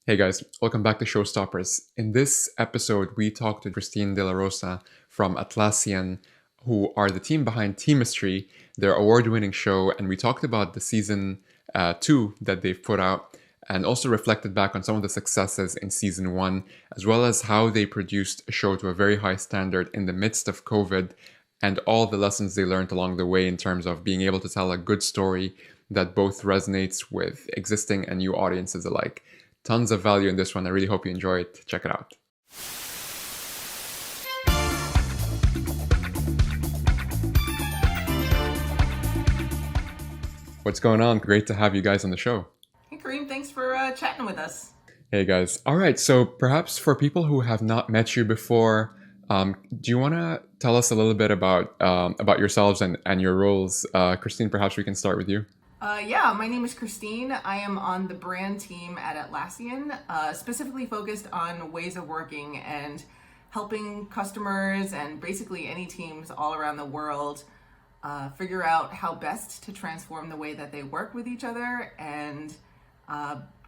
Hey guys, welcome back to Showstoppers. In this episode, we talked to Dela Rosa from Atlassian, who are the team behind Teamistry, their award-winning show, and we talked about the season 2 that they've put out, and also reflected back on some of the successes in season 1, as well as how they produced a show to a very high standard in the midst of COVID, and all the lessons they learned along the way in terms of being able to tell a good story that both resonates with existing and new audiences alike. Tons of value in this one. I really hope you enjoy it. Check it out. What's going on? Great to have you guys on the show. Hey, Kareem, thanks for chatting with us. Hey guys. All right. So perhaps for people who have not met you before, do you want to tell us a little bit about yourselves and your roles? Christine, perhaps we can start with you. Yeah, my name is Christine. I am on the brand team at Atlassian, specifically focused on ways of working and helping customers and basically any teams all around the world figure out how best to transform the way that they work with each other and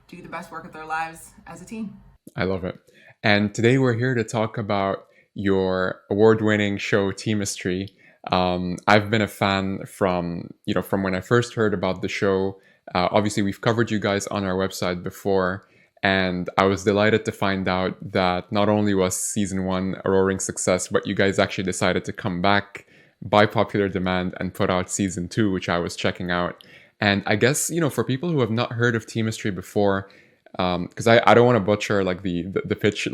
do the best work of their lives as a team. I love it. And today we're here to talk about your award-winning show, Teamistry. I've been a fan from when I first heard about the show. Obviously, we've covered you guys on our website before, and I was delighted to find out that not only was season 1 a roaring success, but you guys actually decided to come back by popular demand and put out season 2, which I was checking out. And I guess, for people who have not heard of Teamistry before, because I don't want to butcher like the pitch,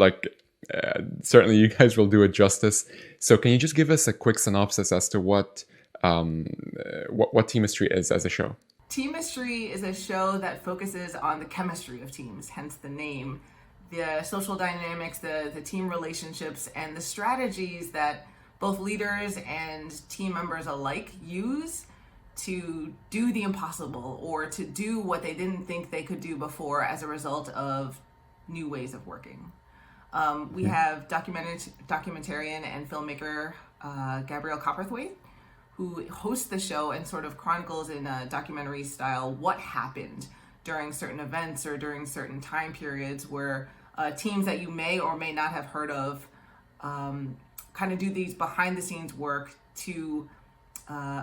certainly you guys will do it justice. So can you just give us a quick synopsis as to what Teamistry is as a show? Teamistry is a show that focuses on the chemistry of teams, hence the name, the social dynamics, the team relationships, and the strategies that both leaders and team members alike use to do the impossible or to do what they didn't think they could do before as a result of new ways of working. We have documentarian and filmmaker Gabrielle Copperthwaite, who hosts the show and sort of chronicles in a documentary style what happened during certain events or during certain time periods where teams that you may or may not have heard of kind of do these behind the scenes work to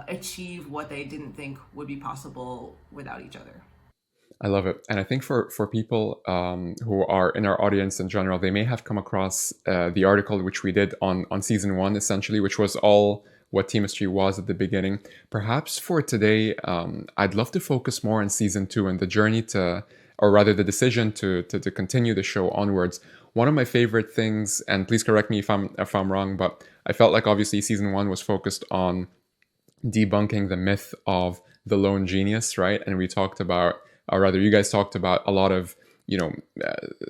achieve what they didn't think would be possible without each other. I love it. And I think for people who are in our audience in general, they may have come across the article which we did on season 1, essentially, which was all what Teamistry was at the beginning. Perhaps for today, I'd love to focus more on season 2 and the journey or rather the decision to continue the show onwards. One of my favorite things, and please correct me if I'm wrong, but I felt like obviously season 1 was focused on debunking the myth of the lone genius, right? And we talked about, or rather you guys talked about a lot of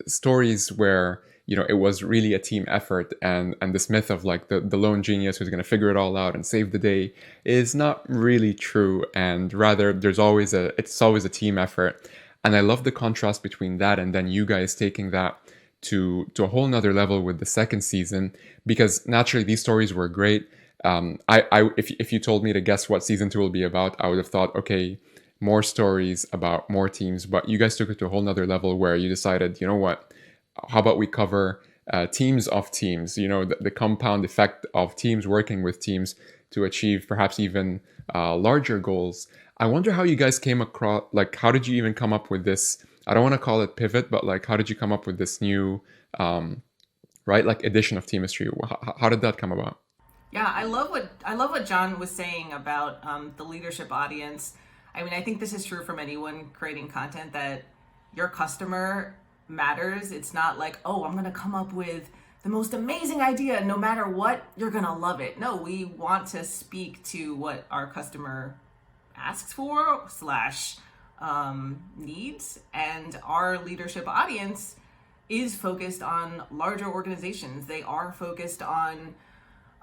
stories where it was really a team effort, and this myth of like the lone genius who's going to figure it all out and save the day is not really true, and rather it's always a team effort. And I love the contrast between that and then you guys taking that to a whole nother level with the second season, because naturally these stories were great. If you told me to guess what season 2 will be about, I would have thought, okay, more stories about more teams, but you guys took it to a whole nother level where you decided, you know what, how about we cover teams of teams, the compound effect of teams working with teams to achieve perhaps even larger goals. I wonder how you guys came across, like, how did you even come up with this? I don't want to call it pivot, but like, how did you come up with this new, edition of Teamistry? How did that come about? Yeah, I love what John was saying about the leadership audience. I mean, I think this is true from anyone creating content, that your customer matters. It's not like, oh, I'm going to come up with the most amazing idea. No matter what, you're going to love it. No, we want to speak to what our customer asks for slash needs. And our leadership audience is focused on larger organizations. They are focused on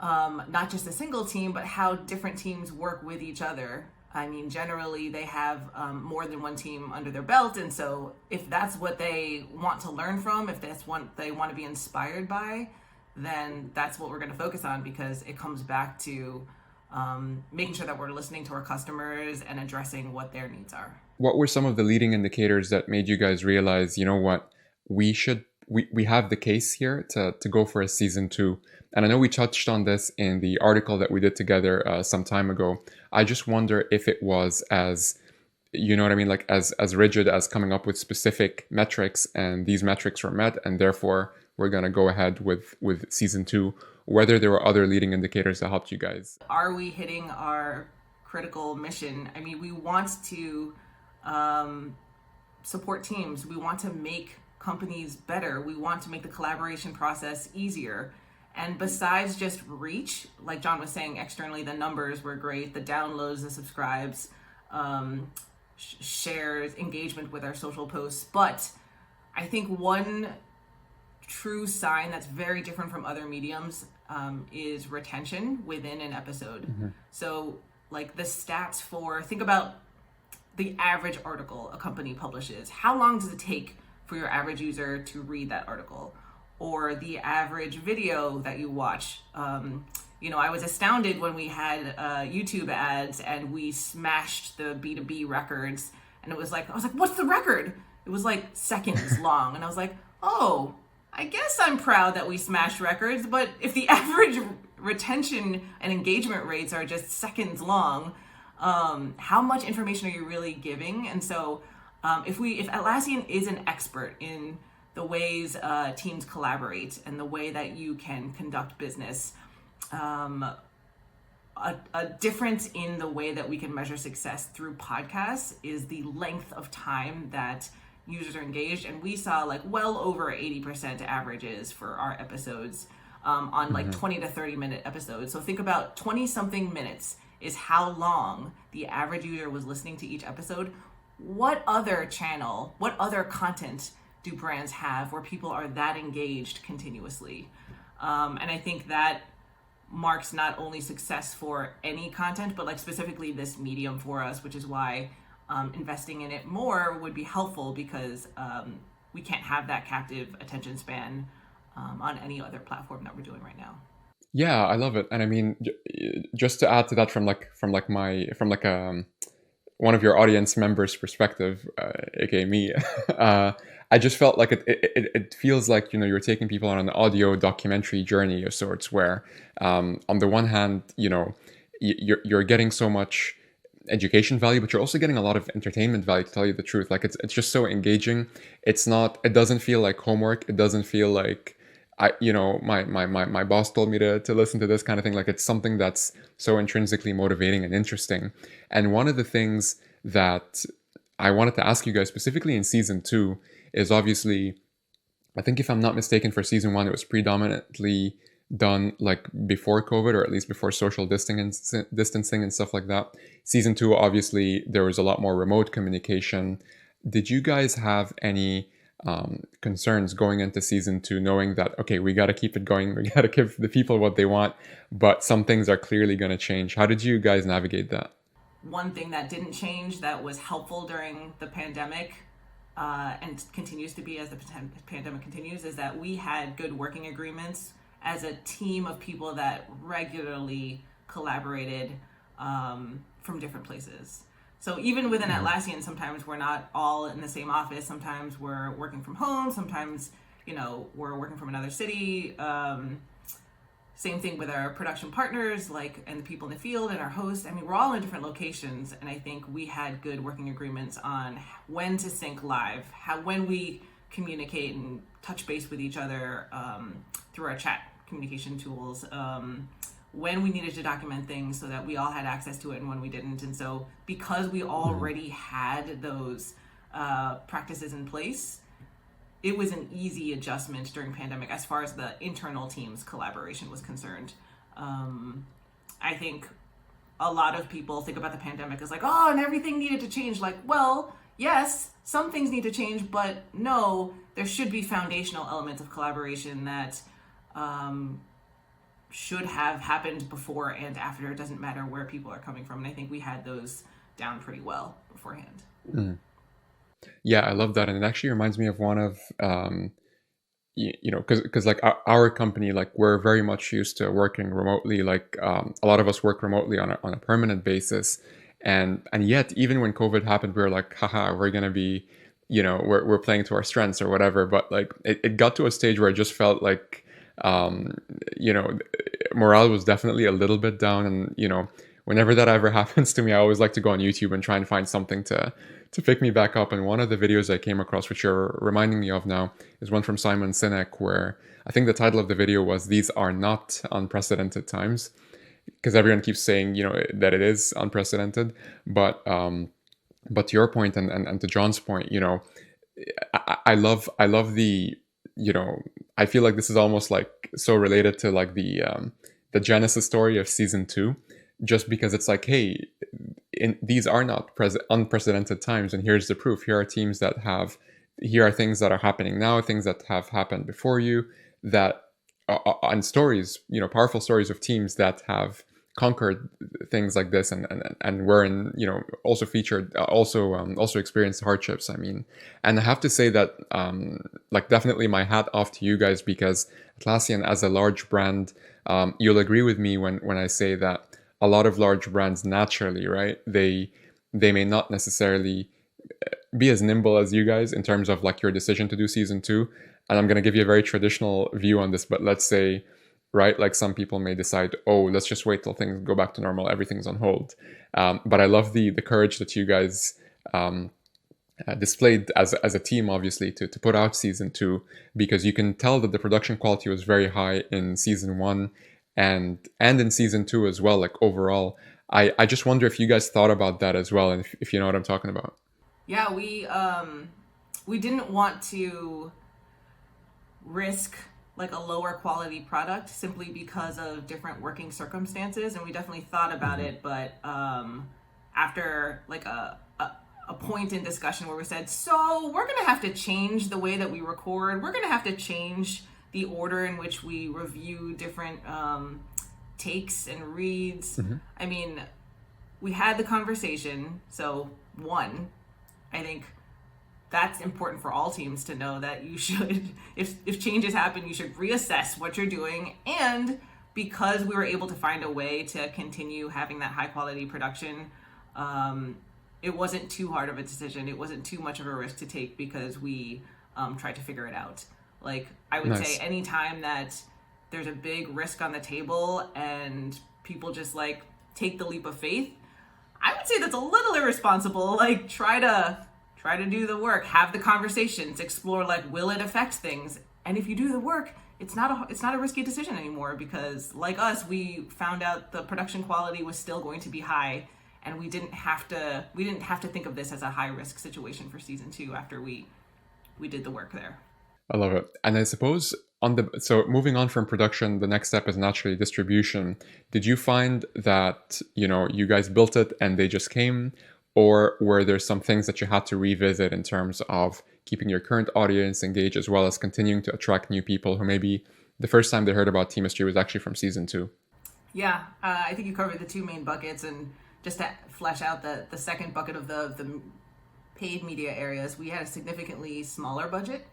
not just a single team, but how different teams work with each other. I mean, generally they have more than one team under their belt. And so if that's what they want to learn from, if that's what they want to be inspired by, then that's what we're going to focus on, because it comes back to making sure that we're listening to our customers and addressing what their needs are. What were some of the leading indicators that made you guys realize, you know what, we have the case here to go for a season two. And I know we touched on this in the article that we did together some time ago. I just wonder if it was as, you know what I mean, like as rigid as coming up with specific metrics, and these metrics were met, and therefore we're gonna go ahead with season two. Whether there were other leading indicators that helped you guys. Are we hitting our critical mission? I mean, we want to support teams. We want to make companies better. We want to make the collaboration process easier. And besides just reach, like John was saying, externally, the numbers were great, the downloads, the subscribes, shares, engagement with our social posts. But I think one true sign that's very different from other mediums is retention within an episode. So like the stats for, think about the average article a company publishes. How long does it take for your average user to read that article? Or the average video that you watch. You know, I was astounded when we had YouTube ads and we smashed the B2B records, and I was like, what's the record? It was like seconds long. And I was like, oh, I guess I'm proud that we smashed records, but if the average retention and engagement rates are just seconds long, how much information are you really giving? And so if Atlassian is an expert in the ways teams collaborate and the way that you can conduct business, a difference in the way that we can measure success through podcasts is the length of time that users are engaged. And we saw like well over 80% averages for our episodes on like 20 to 30 minute episodes. So think about 20 something minutes is how long the average user was listening to each episode. What other channel, what other content do brands have where people are that engaged continuously? And I think that marks not only success for any content, but like specifically this medium for us, which is why investing in it more would be helpful, because we can't have that captive attention span on any other platform that we're doing right now. Yeah, I love it. And I mean, just to add to that from one of your audience members' perspective, aka me, I just felt like it feels like, you know, you're taking people on an audio documentary journey of sorts, where on the one hand, you know, you're getting so much education value, but you're also getting a lot of entertainment value, to tell you the truth. Like it's just so engaging. It doesn't feel like homework. It doesn't feel like my boss told me to listen to this kind of thing. Like it's something that's so intrinsically motivating and interesting. And one of the things that I wanted to ask you guys specifically in season two is, obviously, I think if I'm not mistaken, for season one, it was predominantly done like before COVID, or at least before social distancing and stuff like that. Season two, obviously, there was a lot more remote communication. Did you guys have any concerns going into season two, knowing that, okay, we got to keep it going, we got to give the people what they want, but some things are clearly going to change? How did you guys navigate that? One thing that didn't change that was helpful during the pandemic and continues to be as the pandemic continues is that we had good working agreements as a team of people that regularly collaborated from different places. So even within Atlassian, sometimes we're not all in the same office. Sometimes we're working from home. Sometimes, you know, we're working from another city. Same thing with our production partners, and the people in the field and our hosts. I mean, we're all in different locations, and I think we had good working agreements on when to sync live, when we communicate and touch base with each other through our chat communication tools, when we needed to document things so that we all had access to it and when we didn't. And so because we already had those practices in place, it was an easy adjustment during pandemic as far as the internal team's collaboration was concerned. I think a lot of people think about the pandemic as like, oh, and everything needed to change. Like, well, yes, some things need to change, but no, there should be foundational elements of collaboration that should have happened before and after. It doesn't matter where people are coming from. And I think we had those down pretty well beforehand. Mm. Yeah, I love that. And it actually reminds me of one of, because like our company, like we're very much used to working remotely. Like a lot of us work remotely on a permanent basis. And yet, even when COVID happened, we were like, haha, we're going to be we're playing to our strengths or whatever. But like it got to a stage where it just felt like um, you know, morale was definitely a little bit down. And whenever that ever happens to me, I always like to go on YouTube and try and find something to pick me back up. And one of the videos I came across, which you're reminding me of now, is one from Simon Sinek, where I think the title of the video was "These are not unprecedented times," because everyone keeps saying that it is unprecedented. But to your point, and to John's point, I love the I feel like this is almost like so related to like the genesis story of season 2, just because it's like, hey, these are not unprecedented times, and here's the proof. Here are things that are happening now, things that have happened before you, that and stories, powerful stories of teams that have conquered things like this, and were in also featured, also experienced hardships. I mean, and I have to say that like, definitely my hat off to you guys, because Atlassian as a large brand, you'll agree with me when I say that a lot of large brands naturally, right, they may not necessarily be as nimble as you guys in terms of like your decision to do season 2. And I'm going to give you a very traditional view on this, but let's say, right, like some people may decide, oh, let's just wait till things go back to normal, everything's on hold. But I love the courage that you guys displayed as a team, obviously, to put out season 2, because you can tell that the production quality was very high in season 1 and in season 2 as well. Like, overall, I just wonder if you guys thought about that as well, and if you know what I'm talking about. Yeah, we didn't want to risk like a lower quality product simply because of different working circumstances, and we definitely thought about it. But after like a point in discussion where we said, so we're gonna have to change the way that we record, we're gonna have to change the order in which we review different takes and reads. I mean, we had the conversation. So one, I think that's important for all teams to know, that you should, if changes happen, you should reassess what you're doing. And because we were able to find a way to continue having that high quality production, it wasn't too hard of a decision. It wasn't too much of a risk to take, because we tried to figure it out. Like, I would say anytime that there's a big risk on the table and people just like take the leap of faith, I would say that's a little irresponsible. Like, try to do the work, have the conversations, explore, like, will it affect things? And if you do the work, it's not a risky decision anymore, because like us, we found out the production quality was still going to be high, and we didn't have to think of this as a high risk situation for season 2 after we did the work there. I love it. And I suppose so moving on from production, the next step is naturally distribution. Did you find that, you guys built it and they just came, or were there some things that you had to revisit in terms of keeping your current audience engaged, as well as continuing to attract new people who maybe the first time they heard about Teamistry was actually from season 2? Yeah, I think you covered the two main buckets, and just to flesh out the second bucket of the paid media areas, we had a significantly smaller budget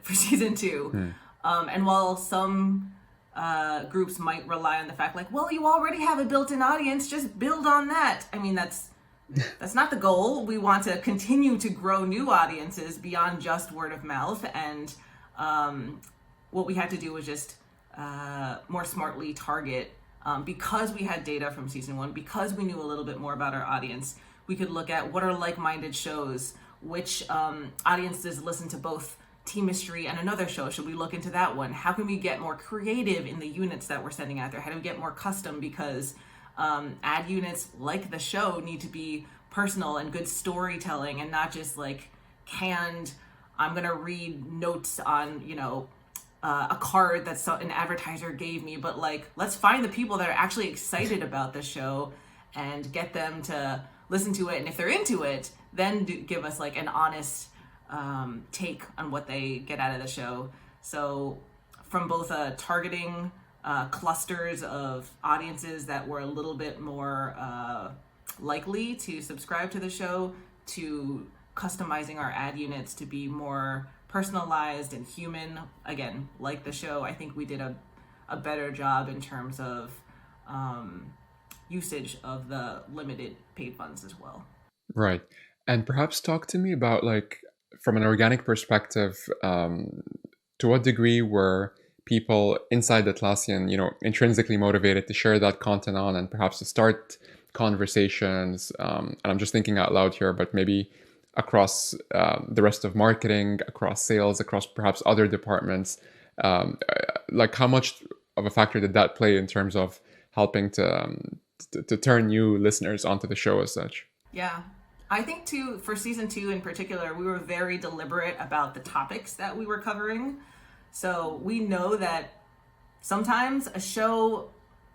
for season 2. And while some groups might rely on the fact, like, well, you already have a built-in audience, just build on that. I mean, that's not the goal. We want to continue to grow new audiences beyond just word of mouth. And what we had to do was just more smartly target, because we had data from season 1, because we knew a little bit more about our audience. We could look at what are like-minded shows, which audiences listen to both Teamistry and another show. Should we look into that one? How can we get more creative in the units that we're sending out there? How do we get more custom? Because ad units, like the show, need to be personal and good storytelling, and not just like canned, I'm going to read notes on, a card that an advertiser gave me. But like, let's find the people that are actually excited about the show and get them to listen to it. And if they're into it, then give us like an honest take on what they get out of the show. So from both targeting clusters of audiences that were a little bit more likely to subscribe to the show, to customizing our ad units to be more personalized and human, again, like the show, I think we did a better job in terms of usage of the limited paid funds as well. Right. And perhaps talk to me about, like, from an organic perspective, to what degree were people inside Atlassian, intrinsically motivated to share that content on and perhaps to start conversations? And I'm just thinking out loud here, but maybe across the rest of marketing, across sales, across perhaps other departments. Like, how much of a factor did that play in terms of helping to turn new listeners onto the show as such? Yeah. I think too, for season 2 in particular, we were very deliberate about the topics that we were covering. So we know that sometimes a show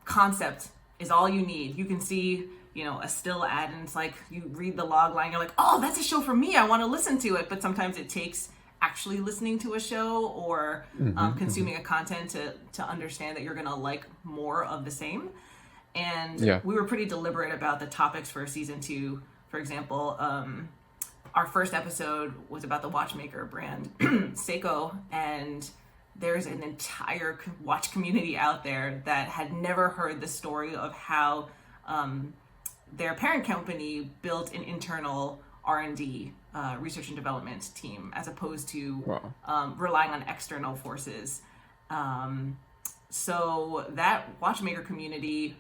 concept is all you need. You can see, a still ad and it's like you read the log line, you're like, oh, that's a show for me. I want to listen to it. But sometimes it takes actually listening to a show or consuming a content to understand that you're going to like more of the same. And we were pretty deliberate about the topics for season 2. For example, our first episode was about the watchmaker brand, Seiko, and there's an entire watch community out there that had never heard the story of how their parent company built an internal R&D, research and development team, as opposed to relying on external forces. So that watchmaker community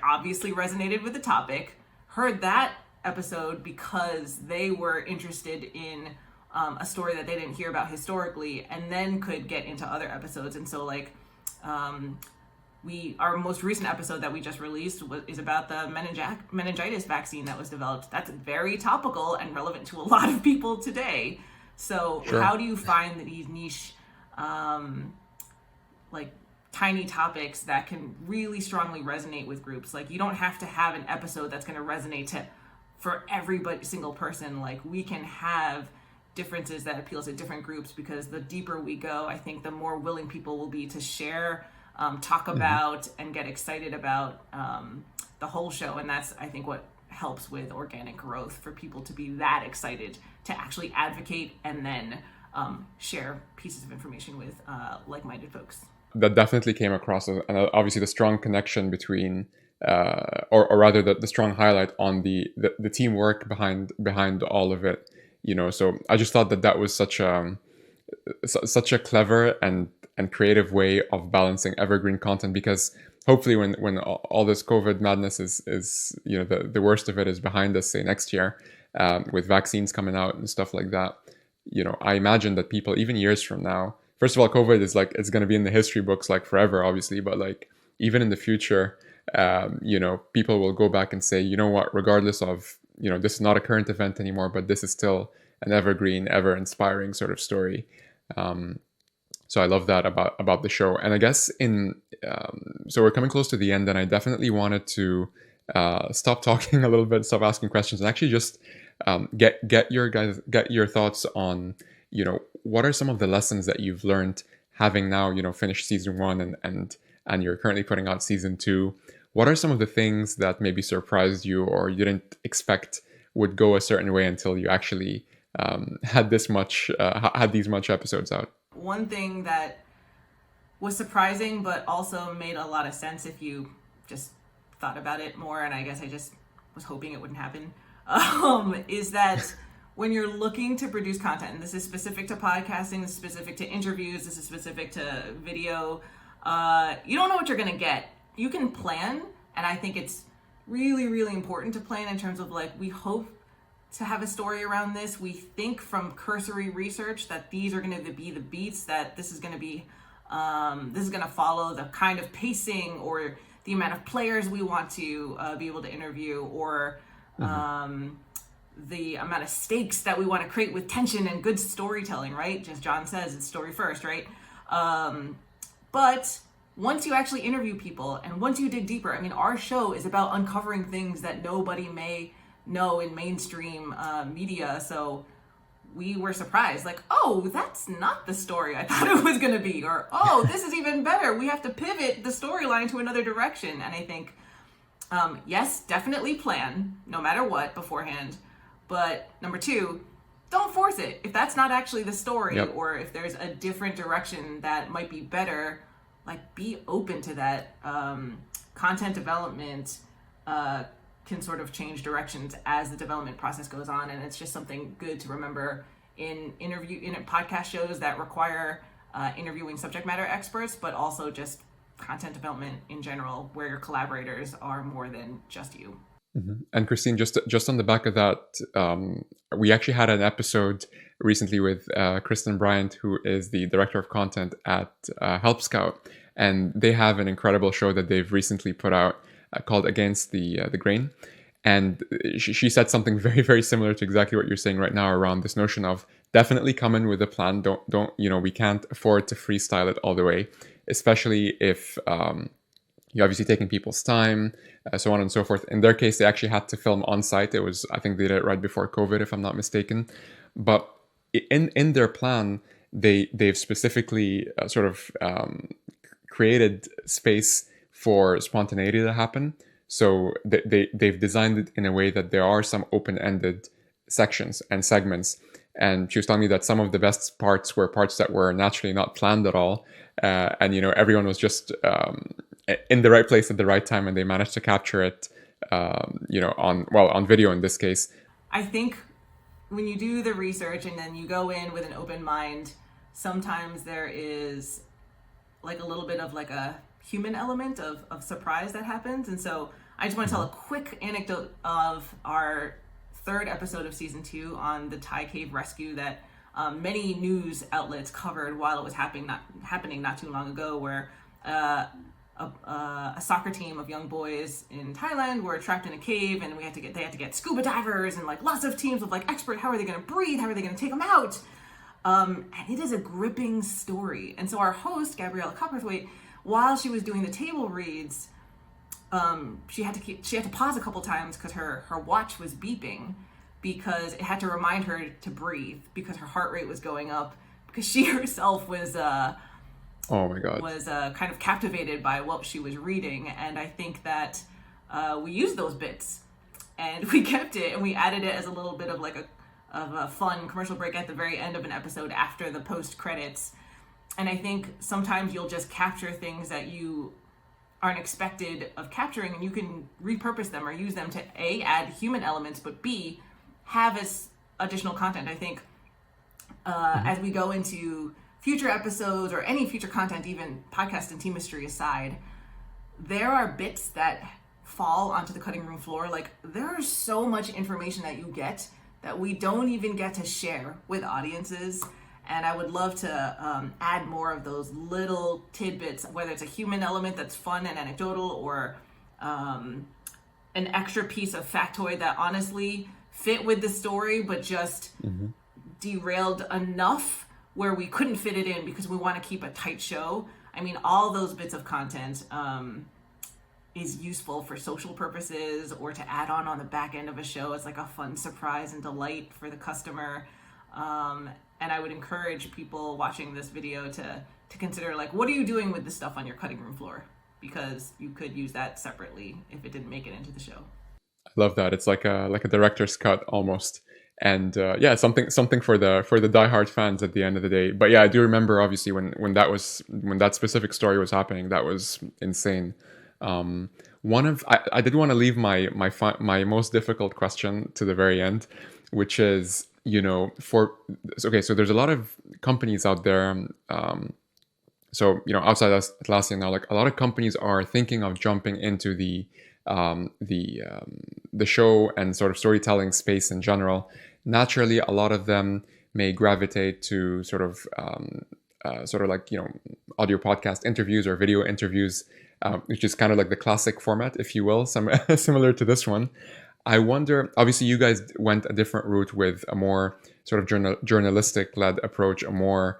obviously resonated with the topic, heard that episode because they were interested in a story that they didn't hear about historically, and then could get into other episodes. And so our most recent episode that we just released is about the meningitis vaccine that was developed. That's very topical and relevant to a lot of people today. So how do you find these niche tiny topics that can really strongly resonate with groups? Like, you don't have to have an episode that's going to resonate for everybody, single person. Like, we can have differences that appeal to different groups, because the deeper we go, I think the more willing people will be to share, talk about, and get excited about the whole show. And that's, I think, what helps with organic growth, for people to be that excited to actually advocate and then share pieces of information with like-minded folks. That definitely came across, and obviously the strong connection between, or rather the strong highlight on the teamwork behind all of it. So I just thought that was such a clever and creative way of balancing evergreen content, because hopefully when all this COVID madness is the worst of it is behind us, say next year, with vaccines coming out and stuff like that, I imagine that people, even years from now, first of all, COVID is it's going to be in the history books forever, obviously, but even in the future, people will go back and say, you know what, regardless of, this is not a current event anymore, but this is still an evergreen, ever inspiring sort of story. So I love that about the show. And I guess so we're coming close to the end, and I definitely wanted to stop talking a little bit, stop asking questions, and actually just get your thoughts on, what are some of the lessons that you've learned, having now, finished season 1 and you're currently putting out season 2. What are some of the things that maybe surprised you or you didn't expect would go a certain way until you actually had these much episodes out? One thing that was surprising but also made a lot of sense if you just thought about it more, and I guess I just was hoping it wouldn't happen, is that when you're looking to produce content, and this is specific to podcasting, this is specific to interviews, this is specific to video, you don't know what you're going to get. You can plan, and I think it's really, really important to plan in terms of we hope to have a story around this. We think from cursory research that these are going to be the beats, that this is going to be, this is going to follow the kind of pacing or the amount of players we want to be able to interview, or the amount of stakes that we want to create with tension and good storytelling, right? Just John says, it's story first, right? But once you actually interview people and once you dig deeper, our show is about uncovering things that nobody may know in mainstream media. So we were surprised, oh, that's not the story I thought it was going to be, or, oh, this is even better. We have to pivot the storyline to another direction. And I think, yes, definitely plan no matter what beforehand. But number 2, don't force it. If that's not actually the story, or if there's a different direction that might be better, be open to that. Content development, can sort of change directions as the development process goes on. And it's just something good to remember in podcast shows that require interviewing subject matter experts, but also just content development in general, where your collaborators are more than just you. Mm-hmm. And Christine, just on the back of that, we actually had an episode recently with Kristen Bryant, who is the director of content at Help Scout, and they have an incredible show that they've recently put out called Against the Grain. And she said something very, very similar to exactly what you're saying right now around this notion of definitely come in with a plan. Don't we can't afford to freestyle it all the way, especially if you're obviously taking people's time, so on and so forth. In their case, they actually had to film on site. I think they did it right before COVID, if I'm not mistaken. But in their plan, they've specifically created space for spontaneity to happen. So they've designed it in a way that there are some open-ended sections and segments. And she was telling me that some of the best parts were parts that were naturally not planned at all. And everyone was just in the right place at the right time, and they managed to capture it, on video in this case. I think when you do the research and then you go in with an open mind, sometimes there is like a little bit of like a human element of surprise that happens. And so I just want to tell a quick anecdote of our third episode of season 2 on the Thai cave rescue that many news outlets covered while it was happening not too long ago, where a soccer team of young boys in Thailand were trapped in a cave, and they had to get scuba divers and like lots of teams of like expert. How are they going to breathe? How are they going to take them out? And it is a gripping story. And so our host, Gabriella Copperthwaite, while she was doing the table reads, she had to pause a couple times because her watch was beeping, because it had to remind her to breathe because her heart rate was going up, because she herself was oh my God, was kind of captivated by what she was reading. And I think that we used those bits and we kept it and we added it as a little bit of like a fun commercial break at the very end of an episode after the post credits. And I think sometimes you'll just capture things that you aren't expected of capturing, and you can repurpose them or use them to A, add human elements, but B, have as additional content. I think as we go into future episodes or any future content, even podcast and Teamistry aside, there are bits that fall onto the cutting room floor. Like, there is so much information that you get that we don't even get to share with audiences. And I would love to add more of those little tidbits, whether it's a human element that's fun and anecdotal, or an extra piece of factoid that honestly fit with the story, but just derailed enough where we couldn't fit it in because we want to keep a tight show. I mean, all those bits of content is useful for social purposes or to add on the back end of a show as like a fun surprise and delight for the customer. And I would encourage people watching this video to consider, like, what are you doing with the stuff on your cutting room floor? Because you could use that separately if it didn't make it into the show. I love that. It's like a director's cut almost. And yeah, something for the diehard fans at the end of the day. But yeah, I do remember obviously when that specific story was happening, that was insane. I did want to leave my most difficult question to the very end, which is, so there's a lot of companies out there. Outside Atlassian now, like a lot of companies are thinking of jumping into the show and sort of storytelling space in general. Naturally, a lot of them may gravitate to sort of audio podcast interviews or video interviews, which is kind of like the classic format, if you will, similar to this one. I wonder, obviously you guys went a different route with a more sort of journalistic-led approach, a more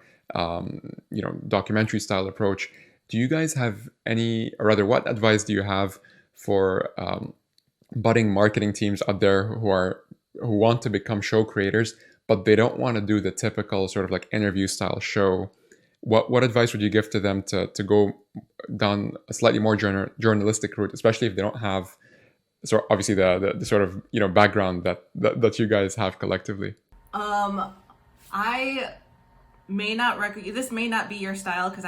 documentary style approach. Do you guys have what advice do you have for budding marketing teams out there who want to become show creators, but they don't want to do the typical sort of like interview style show? What advice would you give to them to go down a slightly more journalistic route, especially if they don't have obviously the sort of background that you guys have collectively? I may not this may not be your style, because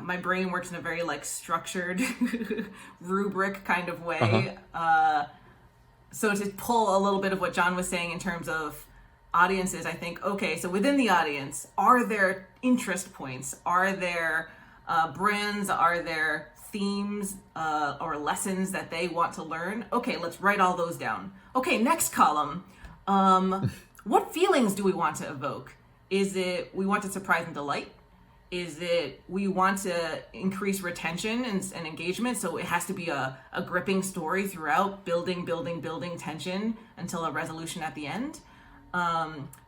my brain works in a very like structured rubric kind of way. So to pull a little bit of what John was saying in terms of audiences, I think, okay, so within the audience, are there interest points? Are there brands? Are there themes or lessons that they want to learn? Okay, let's write all those down. Okay, next column. What feelings do we want to evoke? Is it we want to surprise and delight? Is it we want to increase retention and engagement? So it has to be a gripping story throughout, building tension until a resolution at the end.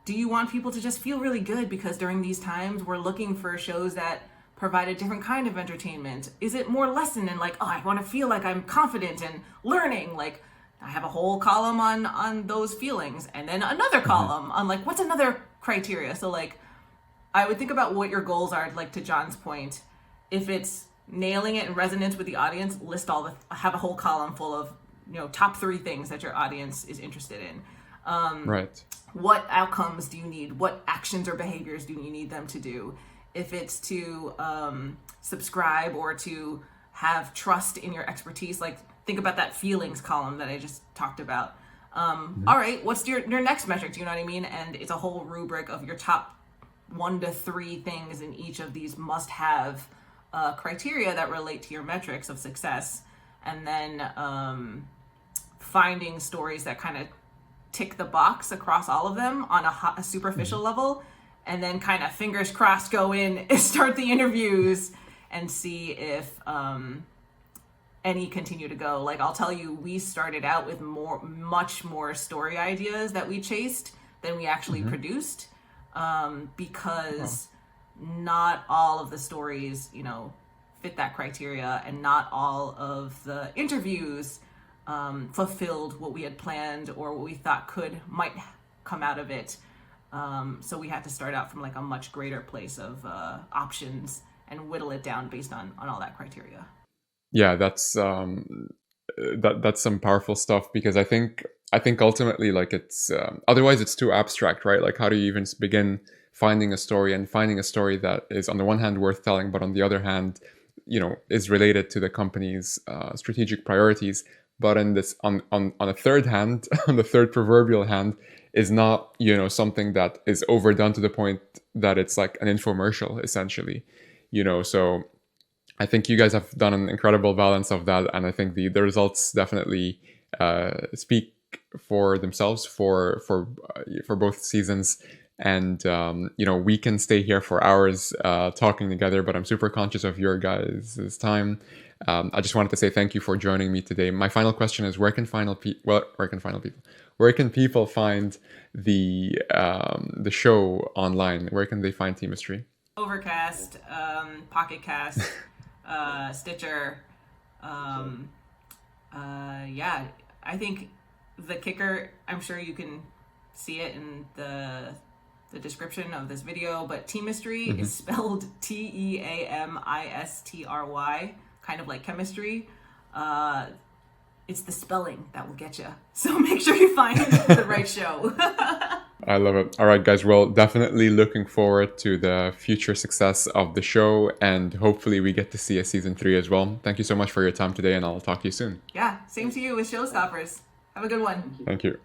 Do you want people to just feel really good because during these times we're looking for shows that provide a different kind of entertainment? Is it more lesson and like, oh, I want to feel like I'm confident and learning? Like I have a whole column on those feelings, and then another column on like what's another criteria. So like I would think about what your goals are, like to John's point. If it's nailing it in resonance with the audience, have a whole column full of, top 3 things that your audience is interested in. Right. What outcomes do you need? What actions or behaviors do you need them to do? If it's to subscribe or to have trust in your expertise, like think about that feelings column that I just talked about. All right, what's your next metric? Do you know what I mean? And it's a whole rubric of your top 1 to 3 things in each of these must-have criteria that relate to your metrics of success, and then finding stories that kind of tick the box across all of them on a superficial level, and then kind of fingers crossed go in and start the interviews and see if any continue to go. Like I'll tell you, we started out with much more story ideas that we chased than we actually produced. Because not all of the stories, fit that criteria, and not all of the interviews fulfilled what we had planned or what we thought might come out of it. So we had to start out from like a much greater place of options and whittle it down based on all that criteria. Yeah, that's that's some powerful stuff, because I think ultimately, like, it's otherwise it's too abstract, right? Like, how do you even begin finding a story that is on the one hand worth telling, but on the other hand, is related to the company's strategic priorities, but in this on a third hand, on the third proverbial hand, is not something that is overdone to the point that it's like an infomercial essentially, so I think you guys have done an incredible balance of that, and I think the results definitely speak for themselves for both seasons. And we can stay here for hours talking together, but I'm super conscious of your guys' time. I just wanted to say thank you for joining me today. My final question is: where can people find the show online? Where can they find Teamistry? Overcast, Pocket Cast, Stitcher. Yeah, I think the kicker, I'm sure you can see it in the description of this video, but Teamistry is spelled Teamistry, kind of like chemistry. It's the spelling that will get you. So make sure you find the right show. I love it. All right, guys. Well, definitely looking forward to the future success of the show, and hopefully we get to see a season 3 as well. Thank you so much for your time today, and I'll talk to you soon. Yeah, same to you with Showstoppers. Have a good one. Thank you.